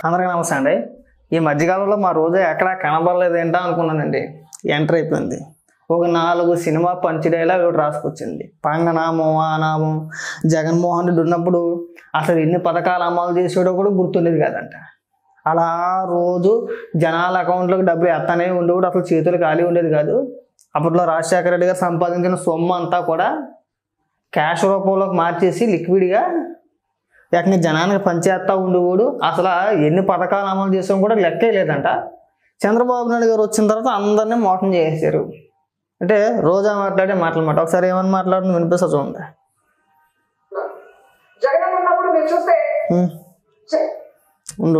అందరికీ నమస్తే అండి. ఈ మధ్యకాలంలో మా రోజు ఎక్కడ కనబడలేదు ఏంటో అనుకున్నానండి. ఎంటర్ అయిపోయింది. ఒక 4 సినిమా పంచి డైలాగ్ ఒకటి రాసుకొచ్చింది. పంగనామం ఆనామం. జగన్మోహన్ రెడ్డి ఉన్నప్పుడు అసలు ఎన్ని పథకాలు అమలు చేసాడో కూడా గుర్తుండేది కాదంట. అలా రోజు జనాల అకౌంట్లోకి డబ్బులు ఎత్తనే ఉండేవాడు. అసలు చేతులు ఖాళీ ఉండేది కాదు. అప్పట్లో రాజశేఖర రెడ్డి గారు సంపాదించిన సొమ్ము అంతా కూడా క్యాష్ రూపంలోకి మార్చేసి లిక్విడ్గా ఏకంగా జనానికి పంచేస్తా ఉండేవాడు. అసలు ఎన్ని పథకాలు అమలు చేసాం కూడా లెక్కే లేదంట. చంద్రబాబు నాయుడు గారు వచ్చిన తర్వాత అందరినీ మోసం చేసేసారు. అంటే రోజా మాట్లాడే మాటలన్నమాట. ఒకసారి ఏమని మాట్లాడుతుంది వినిపిస్తా చూడండి.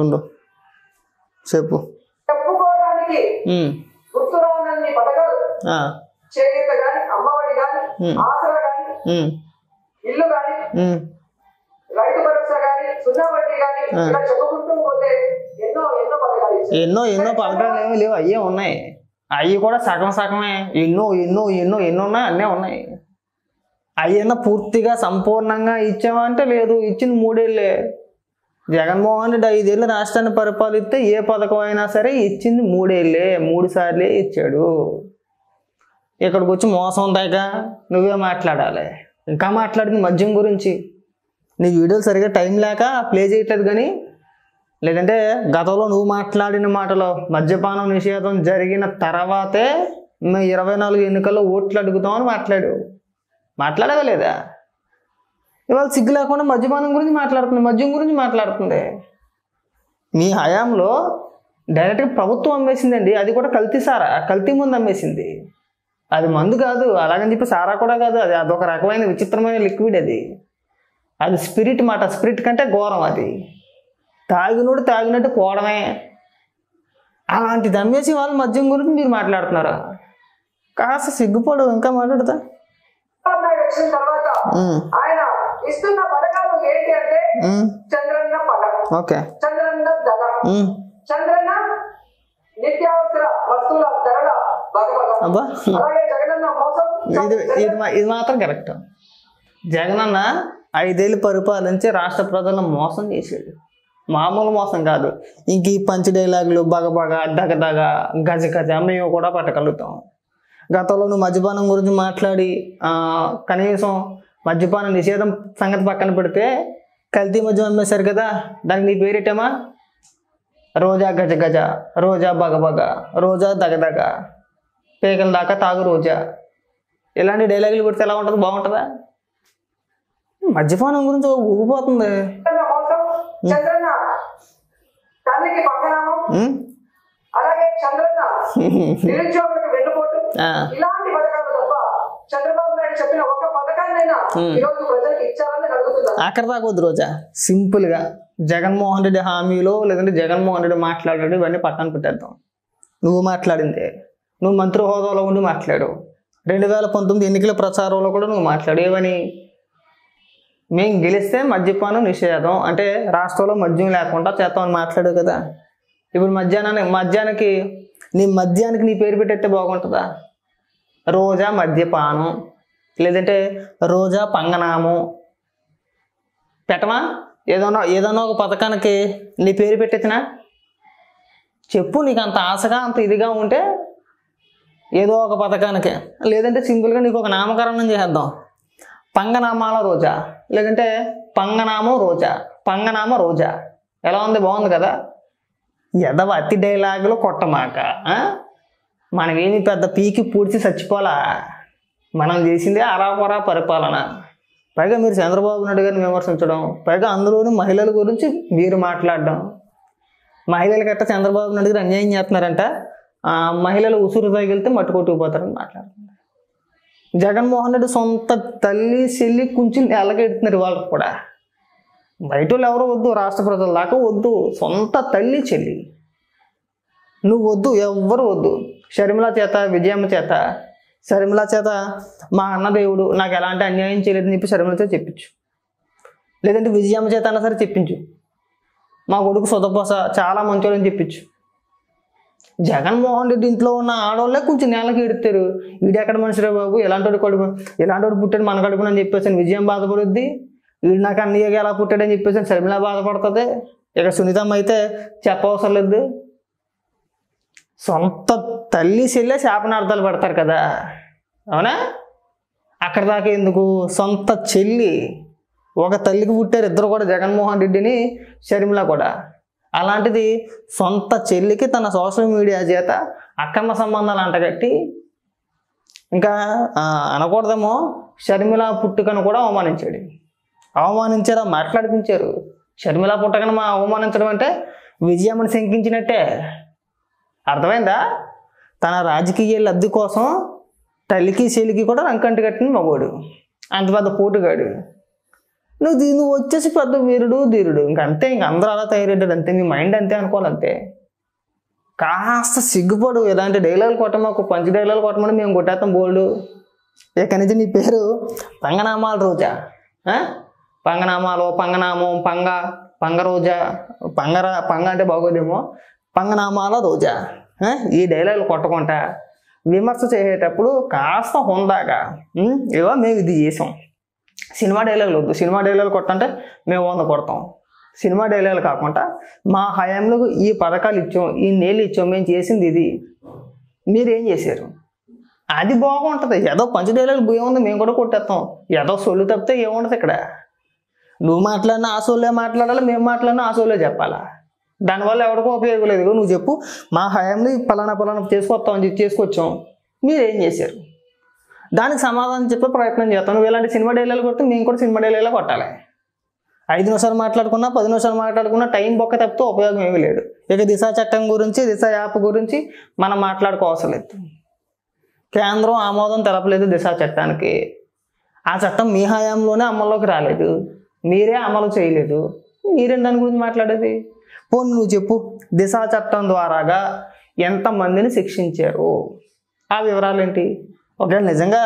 ఉండు చెప్పు. చెప్పుకోవడానికి గుర్తురాని పథకాలు చేయూత గాని, అమ్మఒడి గాని, ఆసరా గాని, ఇల్లు గాని, రైతు భరోసా గాని, సున్నా వడ్డీ గాని, ఇలా చెప్పుకుంటూ పోతే ఎన్నో ఎన్నో పథకాలు ఎన్నో పథకాలు ఏమీ లేవు. అయ్యే ఉన్నాయి. అవి కూడా సగమే. ఎన్నో ఉన్నాయి. అన్నీ ఉన్నాయి. అయ్యన్నా పూర్తిగా సంపూర్ణంగా ఇచ్చామంటే లేదు. ఇచ్చింది 3 ఏళ్ళే. జగన్మోహన్ రెడ్డి 5 ఏళ్ళు రాష్ట్రాన్ని పరిపాలిస్తే ఏ పథకం అయినా సరే ఇచ్చింది 3 ఏళ్ళే. 3 సార్లే ఇచ్చాడు. ఇక్కడికి వచ్చి మోసం దాకా నువ్వే మాట్లాడాలి. ఇంకా మాట్లాడింది మద్యం గురించి. నీ వీడియోలు సరిగ్గా టైం లేక ప్లే చేయట్లేదు. కానీ లేదంటే గతంలో నువ్వు మాట్లాడిన మాటలో మద్యపానం నిషేధం జరిగిన తర్వాతే మేము 24 ఎన్నికల్లో ఓట్లు అడుగుతామని మాట్లాడావా లేదా? ఇవాళ సిగ్గు లేకుండా మద్యపానం గురించి మాట్లాడుతుంది, మద్యం గురించి మాట్లాడుతుంది. మీ హయాంలో డైరెక్ట్గా ప్రభుత్వం అమ్మేసిందండి. అది కూడా కల్తీ ముందు అమ్మేసింది. అది మందు కాదు, అలాగని చెప్పి సారా కూడా కాదు. అదొక రకమైన విచిత్రమైన లిక్విడ్. అది స్పిరిట్ మాట. స్పిరిట్ కంటే ఘోరం. అది తాగినట్టు పోవడమే. అలాంటిది అమ్మేసి వాళ్ళు మద్యం గురించి మీరు మాట్లాడుతున్నారా? కాస్త సిగ్గుపడు. ఇంకా మాట్లాడతా. ఇస్తున్న పథకాలు ఏంటి అంటే చంద్రన్న పథకం, చంద్రన్న ధర, చంద్రన్న నిత్యావసర వస్తువుల ధరల అలాగే జగనన్న మోసం. ఇది మాత్రం కరెక్ట్. జగనన్న 5 ఏళ్ళు పరిపాలించి రాష్ట్ర ప్రజలను మోసం చేశాడు. మామూలు మోసం కాదు. ఇంక ఈ పంచి డైలాగులు బగబగ దగదగ గజ మేము కూడా పట్టగలుగుతాం. గతంలో నువ్వు మద్యపానం గురించి మాట్లాడి కనీసం మద్యపాన నిషేధం సంగతి పక్కన పెడితే కల్తీ మద్యం అమ్మేశారు కదా. దానికి నీ పేరేటమా? రోజా గజ, రోజా బగబగ, రోజా దగదగ, పేకల దాకా తాగు రోజా. ఇలాంటి డైలాగులు కొడితే ఎలా ఉంటుంది? బాగుంటుందా? మద్యపానం గురించి ఊగిపోతుంది. అలాగే చంద్రన్న నిరుద్యోగులకు వెన్నుపోటు, ఇలాంటి పథకాలు తప్ప చంద్రబాబు నాయుడు చెప్పిన ఒక్క పథకాన్నైనా ఈరోజు ప్రజలకు ఇచ్చారని అడుగుతున్నారు. అక్కడ దాకా వద్దు రోజా. సింపుల్గా జగన్మోహన్ రెడ్డి హామీలో లేదంటే జగన్మోహన్ రెడ్డి మాట్లాడాడు ఇవన్నీ పక్కన పెట్టేద్దాం. నువ్వు మాట్లాడిందే. నువ్వు మంత్రి హోదాలో ఉండి మాట్లాడు. 2019 ఎన్నికల ప్రచారంలో కూడా నువ్వు మాట్లాడు. ఏమని? మేము గెలిస్తే మద్యపానం నిషేధం, అంటే రాష్ట్రంలో మద్యం లేకుండా చేస్తామని మాట్లాడు కదా. ఇప్పుడు మద్యానికి నీ పేరు పెట్టేస్తే బాగుంటుందా? రోజా మద్యపానం లేదంటే రోజా పంగనామం పెట్టమా? ఏదైనా ఒక పథకానికి నీ పేరు పెట్టేసినా చెప్పు. నీకు అంత ఆశగా అంత ఇదిగా ఉంటే ఏదో ఒక పథకానికి, లేదంటే సింపుల్గా నీకు ఒక నామకరణం చేసేద్దాం. పంగనామాల రోజా లేదంటే పంగనామ రోజా. ఎలా ఉంది? బాగుంది కదా. ఎదవ అతి డైలాగులు కొట్టమాక. మనమేమి పెద్ద పీకి పూడ్చి చచ్చిపోలా. మనం చేసిందే అరాకొరా పరిపాలన. పైగా మీరు చంద్రబాబు నాయుడు గారిని విమర్శించడం, పైగా అందులోని మహిళల గురించి మీరు మాట్లాడడం. మహిళలు గట్ట చంద్రబాబు నాయుడు గారు అన్యాయం చేస్తున్నారంట. మహిళలు ఉసురు తగిలితే మట్టుకొట్టుకుపోతారని మాట్లాడుతున్నారు. జగన్మోహన్ రెడ్డి సొంత తల్లి చెల్లి కొంచెం ఎలాగెడుతున్నారు వాళ్ళకు కూడా. బయట వాళ్ళు ఎవరు వద్దు, రాష్ట్ర ప్రజల దాకా వద్దు. సొంత తల్లి చెల్లి నువ్వు వద్దు, ఎవ్వరు వద్దు. షర్మిల చేత, విజయమ్మ చేత, షర్మిల చేత మా అన్నదేవుడు నాకు ఎలాంటి అన్యాయం చేయలేదని చెప్పి షర్మిల చేత చెప్పించు. లేదంటే విజయమ్మ చేత అన్నా సరే చెప్పించు. మా కొడుకు సొదపోస చాలా మంచోడని చెప్పించు. జగన్మోహన్ రెడ్డి ఇంట్లో ఉన్న ఆడవాళ్ళే కొంచెం నేలకి ఎడుతారు. వీడెక్కడ మనిషిరా బాబు, ఎలాంటి పుట్టాడు మన కడుపునని చెప్పేసి విజయం బాధపడుద్ది. వీడు నాకు అన్నయ్యగా ఎలా పుట్టాడని చెప్పేసి షర్మిల బాధపడుతుంది. ఇక సునీతమ్మ అయితే చెప్పవసరం లేదు. సొంత తల్లి చెల్లె శాపనార్థాలు పడతారు కదా, అవునా? అక్కడ దాకా ఎందుకు? సొంత చెల్లి, ఒక తల్లికి పుట్టారు ఇద్దరు కూడా, జగన్మోహన్ రెడ్డిని షర్మిల కూడా. అలాంటిది సొంత చెల్లికి తన సోషల్ మీడియా చేత అక్రమ సంబంధాలు అంటగట్టి, ఇంకా అనకూడదేమో, షర్మిల పుట్టుకను కూడా అవమానించారు, మాట్లాడిపించారు. షర్మిల పుట్టకను అవమానించడం అంటే విజయమ్మని శంకించినట్టే. అర్థమైందా? తన రాజకీయ లబ్ధి కోసం తల్లికి చెల్లికి కూడా రంకంటి కట్టిన మగోడు, అంత పెద్ద పోటుగాడు. నువ్వు వచ్చేసి పెద్ద వీరుడు ధీరుడు, ఇంకంతే. ఇంక అందరూ అలా తయారయ్యాడు అంతే. మీ మైండ్ అంతే అనుకోవాలంతే. కాస్త సిగ్గుపడు. ఇలాంటి డైలాగులు కొట్టమాకు, పంచి డైలాగులు కొట్టమని మేము కొట్టేస్తాం బోల్డు. ఇక్కడి నుంచి నీ పేరు పంగనామాల రోజా, పంగనామాలు, పంగనామం, పంగ రోజా, పంగ అంటే బాగోదేమో, పంగనామాల రోజా. ఈ డైలాగులు కొట్టకుండా విమర్శ చేసేటప్పుడు కాస్త హుందాగా, ఇవో మేము ఇది చేసాం. సినిమా డైలాగులు వద్దు. సినిమా డైలాగులు కొట్టంటే మేము 100 కొడతాం. సినిమా డైలాగులు కాకుండా మా హయాంలో ఈ పథకాలు ఇచ్చాం, ఈ నీళ్ళు ఇచ్చాం, మేము చేసింది ఇది, మీరేం చేశారు, అది బాగుంటుంది. ఏదో పంచ డైలాగులు ఏముంది, మేము కూడా కొట్టేస్తాం. ఏదో సొల్లు తప్పితే ఏముండదు ఇక్కడ. నువ్వు మాట్లాడినా ఆ సోలే మాట్లాడాలి, మేము మాట్లాడినా ఆ సోలే చెప్పాలా. దానివల్ల ఎవరికో ఉపయోగం లేదు. నువ్వు చెప్పు, మా హయాంలో పలానా చేసుకొచ్చాం, మీరేం చేశారు, దానికి సమాధానం చెప్పే ప్రయత్నం చేస్తాం. నువ్వు ఇలాంటి సినిమా డైలాగులు కొడితే మేము కూడా సినిమా డైలాగులు కొట్టాలి. 5 నిమిషాలు మాట్లాడుకున్నా, 10 నిమిషాలు మాట్లాడుకున్నా టైం బొక్క తప్పితే ఉపయోగం ఏమీ లేదు. ఇక దిశ చట్టం గురించి, దిశ యాప్ గురించి మనం మాట్లాడుకోవసరం లేదు. కేంద్రం ఆమోదం తెలపలేదు దిశ చట్టానికి. ఆ చట్టం మీ హయాంలోనే అమల్లోకి రాలేదు, మీరే అమలు చేయలేదు, మీరేం దాని గురించి మాట్లాడేది? పోనీ నువ్వు చెప్పు, దిశ చట్టం ద్వారాగా ఎంతమందిని శిక్షించారు, ఆ వివరాలు ఏంటి? ఒకవేళ నిజంగా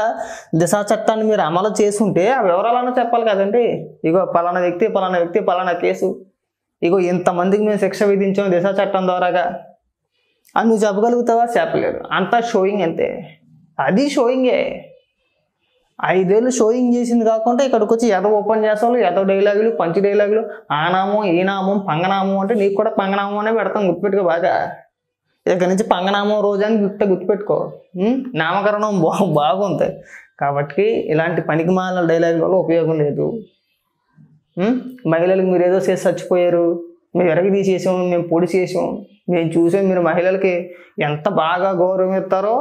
దిశ చట్టాన్ని మీరు అమలు చేసుంటే ఆ వివరాలన్నా చెప్పాలి కదండి. ఇగో పలానా వ్యక్తి పలానా కేసు, ఇగో ఇంతమందికి మేము శిక్ష విధించాం దిశ చట్టం ద్వారాగా అని నువ్వు చెప్పగలుగుతావా? చెప్పలేరు. అంతా షోయింగ్ అంతే. అది షోయింగే. 5 ఏళ్ళు షోయింగ్ చేసింది కాకుండా ఇక్కడికి వచ్చి ఎదో ఉపన్యాసాలు, ఎదో డైలాగులు, పంచి డైలాగులు, ఆ నామం, ఈ నామం, పంగనామం అంటే నీకు కూడా పంగనామం అనే పెడతాం, గుర్తుపెట్టుకో బాగా. ఇక్కడి నుంచి పంగనామం రోజు అని గుర్తుపెట్టుకో. నామకరణం బాగుంది కాబట్టి ఇలాంటి పనికిమాల డైలాగుల వల్ల ఉపయోగం లేదు. మహిళలకు మీరు ఏదో చేసి చచ్చిపోయారు, మేము ఎరగ తీసేసాం, మేము పొడి చేసాం, మేము చూసాం, మీరు మహిళలకి ఎంత బాగా గౌరవం ఇస్తారో,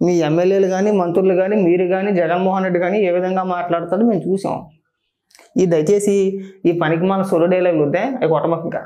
మీ ఎమ్మెల్యేలు కానీ, మంత్రులు కానీ, మీరు కానీ, జగన్మోహన్ రెడ్డి కానీ ఏ విధంగా మాట్లాడతారో మేము చూసాం. ఈ దయచేసి ఈ పనికిమాల సొలు డైలాగులు వద్దే, అవి కొట్టమాక ఇంకా.